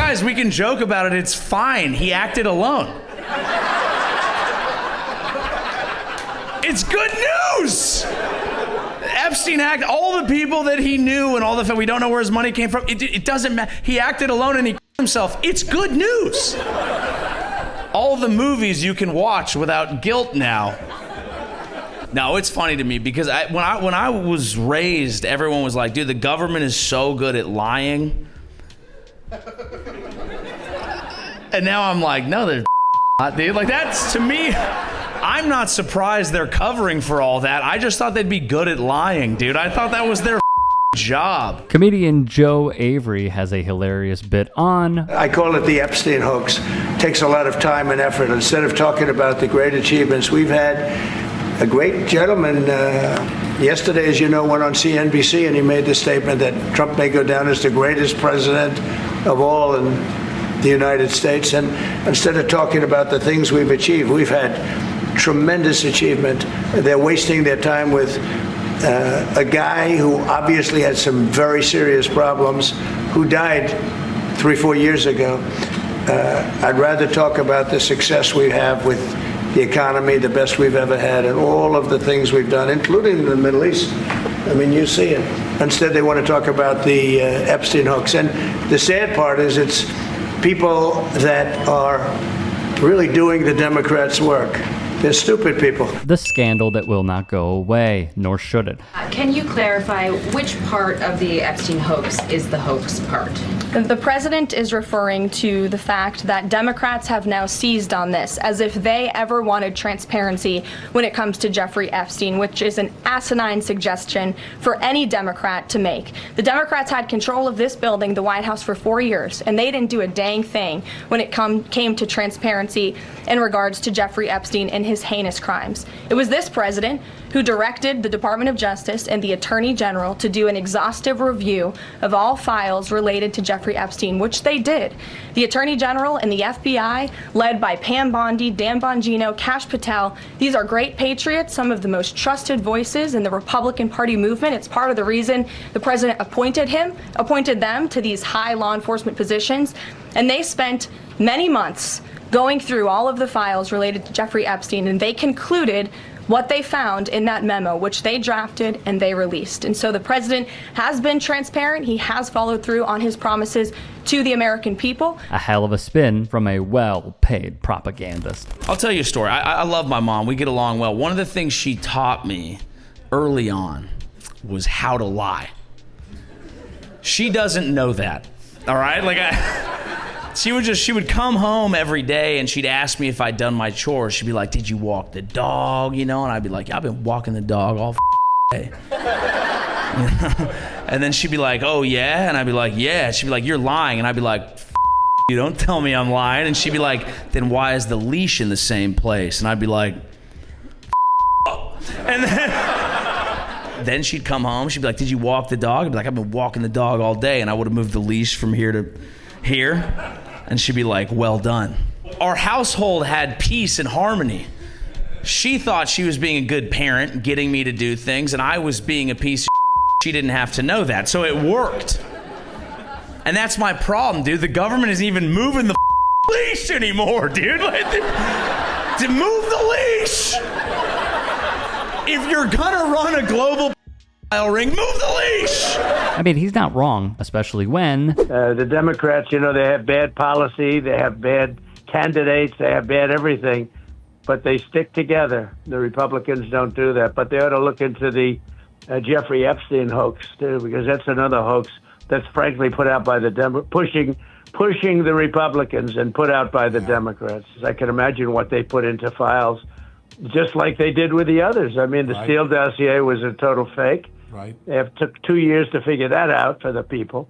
guys, we can joke about it. It's fine. He acted alone. It's good news. Epstein acted, all the people that he knew and all the, we don't know where his money came from. It doesn't matter. He acted alone and he himself. It's good news. All the movies you can watch without guilt now. No, it's funny to me because when I was raised, everyone was like, dude, the government is so good at lying. And now I'm like, no, they're not, dude. Like, that's, to me, I'm not surprised they're covering for all that. I just thought they'd be good at lying, dude. I thought that was their job. Comedian Joe Avery has a hilarious bit on. I call it the Epstein hoax. It takes a lot of time and effort. Instead of talking about the great achievements, we've had a great gentleman yesterday, as you know, went on CNBC and he made the statement that Trump may go down as the greatest president of all in the United States. And instead of talking about the things we've achieved, we've had tremendous achievement. They're wasting their time with a guy who obviously had some very serious problems, who died 3-4 years ago. I'd rather talk about the success we have with the economy, the best we've ever had, and all of the things we've done, including the Middle East. I mean, you see it. Instead, they want to talk about the Epstein hoax. And the sad part is it's people that are really doing the Democrats' work. They're stupid people. The scandal that will not go away, nor should it. Can you clarify which part of the Epstein hoax is the hoax part? The president is referring to the fact that Democrats have now seized on this as if they ever wanted transparency when it comes to Jeffrey Epstein, which is an asinine suggestion for any Democrat to make. The Democrats had control of this building, the White House, for 4 years, and they didn't do a dang thing when it came to transparency in regards to Jeffrey Epstein and his heinous crimes. It was this president who directed the Department of Justice and the Attorney General to do an exhaustive review of all files related to Jeffrey Epstein, which they did. The Attorney General and the FBI, led by Pam Bondi, Dan Bongino, Kash Patel, these are great patriots, some of the most trusted voices in the Republican Party movement. It's part of the reason the president appointed them to these high law enforcement positions, and they spent many months going through all of the files related to Jeffrey Epstein, and they concluded what they found in that memo, which they drafted and they released. And so the president has been transparent. He has followed through on his promises to the American people. A hell of a spin from a well-paid propagandist. I'll tell you a story. I love my mom. We get along well. One of the things she taught me early on was how to lie. She doesn't know that, all right? She would come home every day and she'd ask me if I'd done my chores. She'd be like, did you walk the dog? You know, and I'd be like, yeah, I've been walking the dog all day. And then she'd be like, oh yeah? And I'd be like, yeah. She'd be like, you're lying. And I'd be like, you don't tell me I'm lying. And she'd be like, then why is the leash in the same place? And I'd be like, and then she'd come home. She'd be like, did you walk the dog? I'd be like, I've been walking the dog all day. And I would have moved the leash from here to here. And she'd be like, well done. Our household had peace and harmony. She thought she was being a good parent, getting me to do things, and I was being a piece of shit. She didn't have to know that, so it worked. And that's my problem, dude. The government isn't even moving the leash anymore, dude. To move the leash. If you're gonna run a global ring, move the leash. I mean, he's not wrong, especially when The Democrats, you know, they have bad policy, they have bad candidates, they have bad everything, but they stick together. The Republicans don't do that, but they ought to look into the Jeffrey Epstein hoax too, because that's another hoax that's frankly put out by the pushing the Republicans and put out by the Democrats. I can imagine what they put into files, just like they did with the others. I mean, the Steele dossier was a total fake. Right. It took 2 years to figure that out for the people.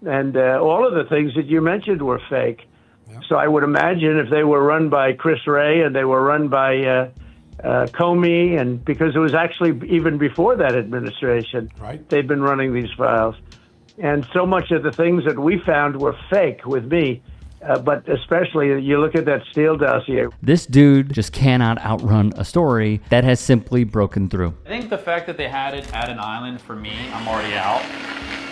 And all of the things that you mentioned were fake. Yep. So I would imagine if they were run by Chris Wray and they were run by Comey, and because it was actually even before that administration, they've been running these files. And so much of the things that we found were fake with me. But especially, you look at that Steele dossier. This dude just cannot outrun a story that has simply broken through. I think the fact that they had it at an island, for me, I'm already out.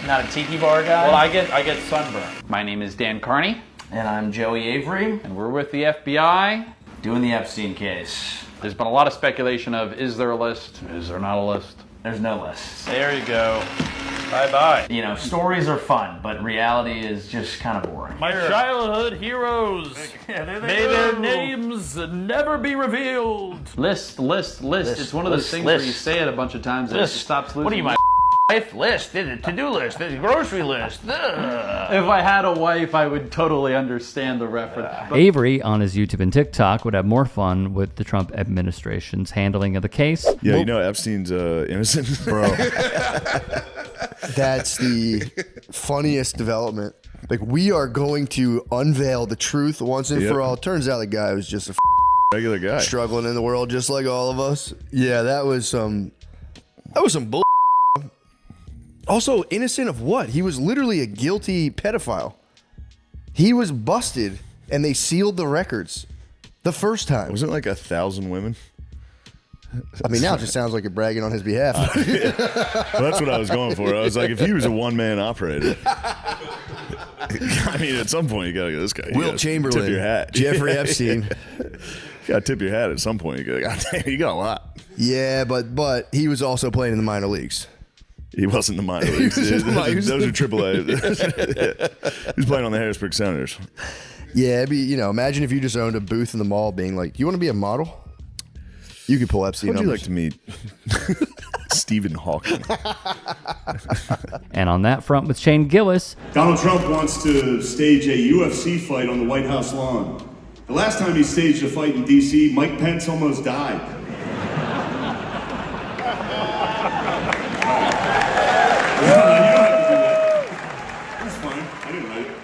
Not a tiki bar guy? Well, I get sunburn. My name is Dan Carney. And I'm Joey Avery. And we're with the FBI. Doing the Epstein case. There's been a lot of speculation of, is there a list? Is there not a list? There's no list. There you go. Bye-bye. You know, stories are fun, but reality is just kind of boring. My childhood heroes. May their names never be revealed. List. It's one of those things where you say it a bunch of times and it stops losing. What are you, my wife? List, to-do list, grocery list. If I had a wife, I would totally understand the reference. Avery on his YouTube and TikTok would have more fun with the Trump administration's handling of the case. Yeah, you know Epstein's innocent. Bro. That's the funniest development. Like, we are going to unveil the truth once and for all. Turns out the guy was just a regular guy struggling in the world just like all of us. Yeah, that was some bull. Also, innocent of what? He was literally a guilty pedophile. He was busted, and they sealed the records the first time. Wasn't it like 1,000 women? I mean, now it just sounds like you're bragging on his behalf. Well, that's what I was going for. I was like, if he was a one-man operator, I mean, at some point you gotta go, this guy. Wilt Chamberlain, tip your hat. Jeffrey Epstein. You gotta tip your hat at some point. You go, God damn, you got a lot. Yeah, but he was also playing in the minor leagues. He wasn't in the minor leagues. Those are AAA. He's playing on the Harrisburg Senators. Yeah, it'd be, imagine if you just owned a booth in the mall being like, you want to be a model? You could pull Epstein Would you numbers. like to meet Stephen Hawking? And on that front with Shane Gillis. Donald Trump wants to stage a UFC fight on the White House lawn. The last time he staged a fight in D.C., Mike Pence almost died. You don't have to do that. That's fine. I didn't write it.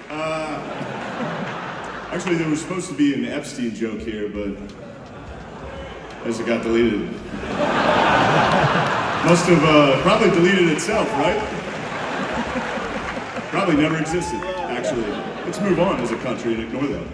Actually, there was supposed to be an Epstein joke here, but as it got deleted. Must have probably deleted itself, right? Probably never existed, actually. Let's move on as a country and ignore that.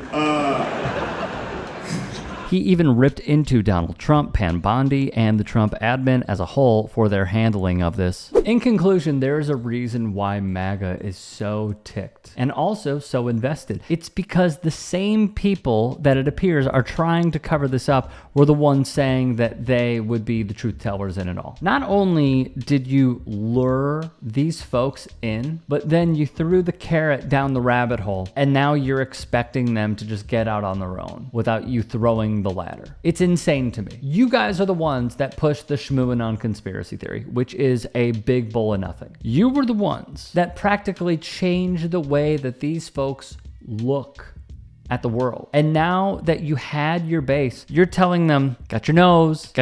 He even ripped into Donald Trump, Pam Bondi, and the Trump admin as a whole for their handling of this. In conclusion, there is a reason why MAGA is so ticked and also so invested. It's because the same people that it appears are trying to cover this up were the ones saying that they would be the truth tellers in it all. Not only did you lure these folks in, but then you threw the carrot down the rabbit hole, and now you're expecting them to just get out on their own without you throwing the ladder. It's insane to me. You guys are the ones that pushed the Shmooanon conspiracy theory, which is a big bull of nothing. You were the ones that practically changed the way that these folks look at the world. And now that you had your base, you're telling them, got your nose,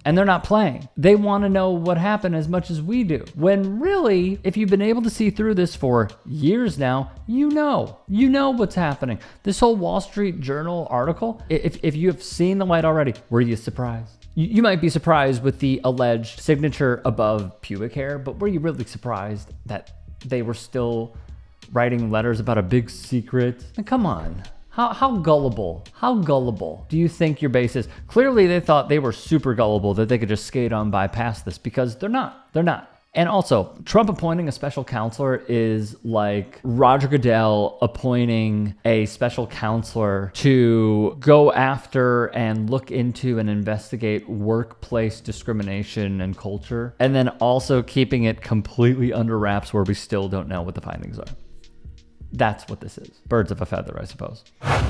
and they're not playing. They want to know what happened as much as we do. When really, if you've been able to see through this for years now, you know what's happening. This whole Wall Street Journal article, if you have seen the light already, were you surprised? You might be surprised with the alleged signature above pubic hair, but were you really surprised that they were still writing letters about a big secret? And come on. How gullible do you think your base is? Clearly they thought they were super gullible, that they could just skate on by past this, because they're not. And also, Trump appointing a special counselor is like Roger Goodell appointing a special counselor to go after and look into and investigate workplace discrimination and culture, and then also keeping it completely under wraps where we still don't know what the findings are. That's what this is. Birds of a feather, I suppose.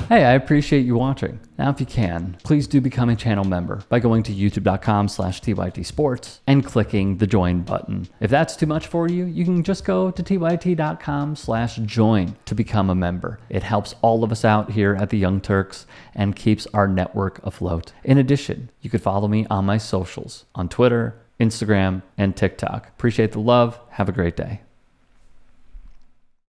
Hey, I appreciate you watching. Now, if you can, please do become a channel member by going to youtube.com/TYTsports and clicking the join button. If that's too much for you, you can just go to tyt.com/join to become a member. It helps all of us out here at the Young Turks and keeps our network afloat. In addition, you could follow me on my socials on Twitter, Instagram, and TikTok. Appreciate the love. Have a great day.